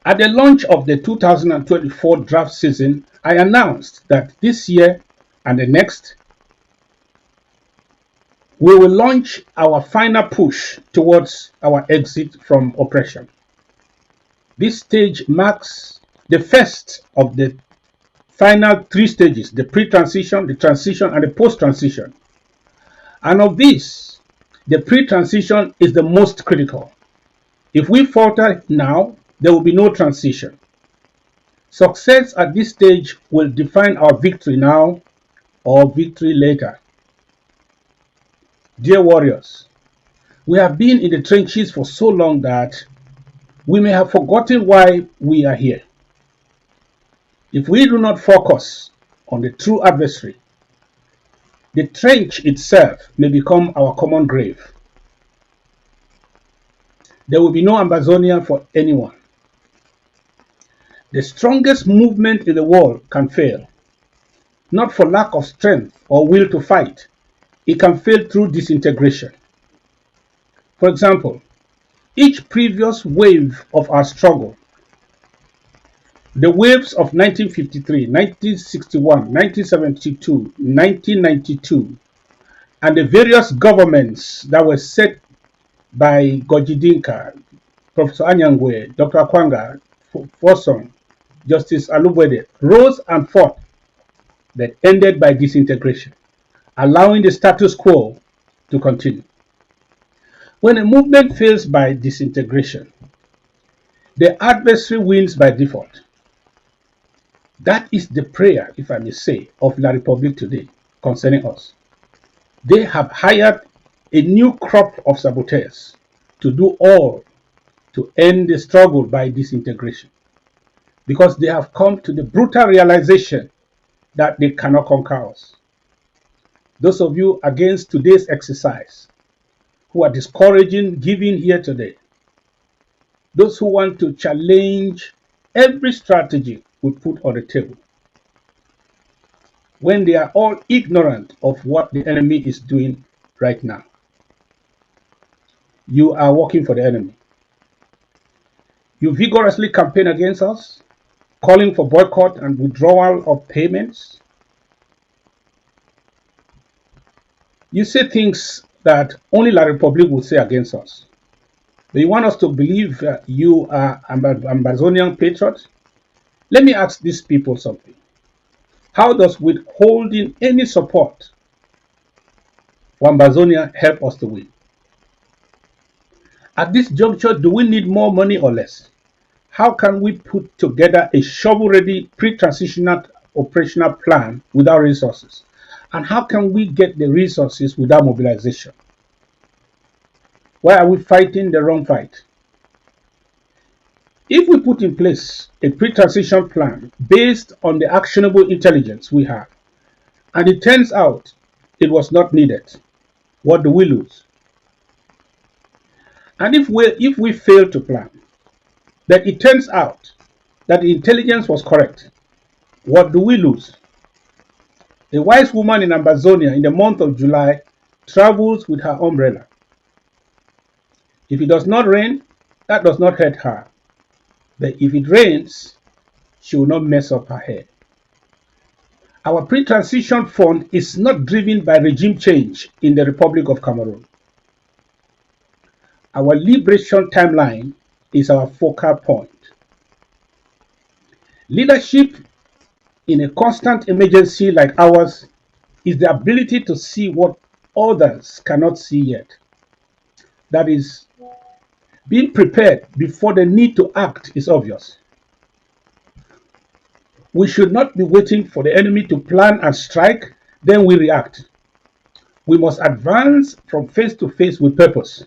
At the launch of the 2024 draft season, I announced that this year and the next, we will launch our final push towards our exit from oppression. This stage marks the first of the final three stages: the pre-transition, the transition, and the post-transition. And of these, the pre-transition is the most critical. If we falter now, there will be no transition. Success at this stage will define our victory now or victory later. Dear warriors, we have been in the trenches for so long that we may have forgotten why we are here. If we do not focus on the true adversary, the trench itself may become our common grave. There will be no Ambazonia for anyone. The strongest movement in the world can fail, not for lack of strength or will to fight. It can fail through disintegration. For example, each previous wave of our struggle, the waves of 1953, 1961, 1972, 1992, and the various governments that were set by Gojidinka, Professor Anyangwe, Dr. Akwanga, Foson, Justice Alubwede, rose and fought, but ended by disintegration, allowing the status quo to continue. When a movement fails by disintegration, the adversary wins by default. That is the prayer, if I may say, of La Republique today concerning us. They have hired a new crop of saboteurs to do all to end the struggle by disintegration, because they have come to the brutal realization that they cannot conquer us. Those of you against today's exercise, who are discouraging giving here today, those who want to challenge every strategy we put on the table, when they are all ignorant of what the enemy is doing right now, you are working for the enemy. You vigorously campaign against us, calling for boycott and withdrawal of payments. You say things that only La Republique will say against us. Do you want us to believe you are Ambazonian patriots? Let me ask these people something. How does withholding any support for Ambazonia help us to win? At this juncture, do we need more money or less? How can we put together a shovel-ready pre-transitional operational plan without resources? And how can we get the resources without mobilization? Why are we fighting the wrong fight? If we put in place a pre-transition plan based on the actionable intelligence we have, and it turns out it was not needed, what do we lose? And if we fail to plan, but it turns out that the intelligence was correct, what do we lose? A wise woman in Ambazonia in the month of July travels with her umbrella. If it does not rain, that does not hurt her. But if it rains, she will not mess up her hair. Our pre-transition fund is not driven by regime change in the Republic of Cameroon. Our liberation timeline is our focal point. Leadership in a constant emergency like ours is the ability to see what others cannot see yet. That is, being prepared before the need to act is obvious. We should not be waiting for the enemy to plan and strike, then we react. We must advance from face to face with purpose.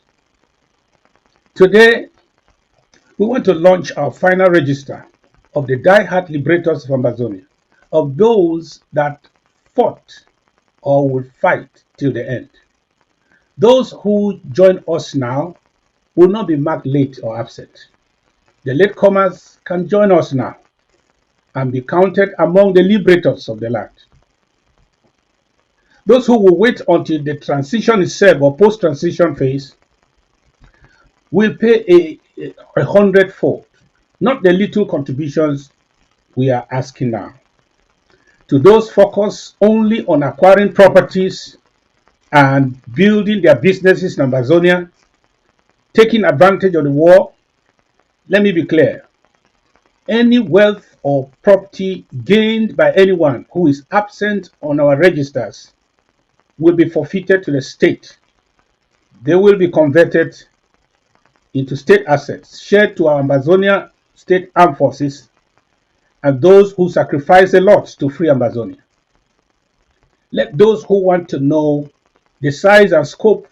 Today, we want to launch our final register of the die-hard liberators of Ambazonia, of those that fought or will fight till the end. Those who join us now will not be marked late or absent. The latecomers can join us now and be counted among the liberators of the land. Those who will wait until the transition itself or post-transition phase will pay a hundredfold not the little contributions we are asking now. To those focused only on acquiring properties and building their businesses in Amazonia, taking advantage of the war, let me be clear. Any wealth or property gained by anyone who is absent on our registers will be forfeited to the state. They will be converted into state assets shared to our Amazonia State Armed Forces and those who sacrifice a lot to free Amazonia. Let those who want to know the size and scope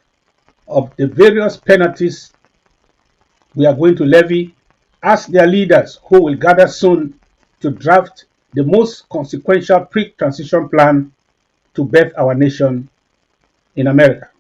of the various penalties we are going to levy ask their leaders who will gather soon to draft the most consequential pre-transition plan to birth our nation in America.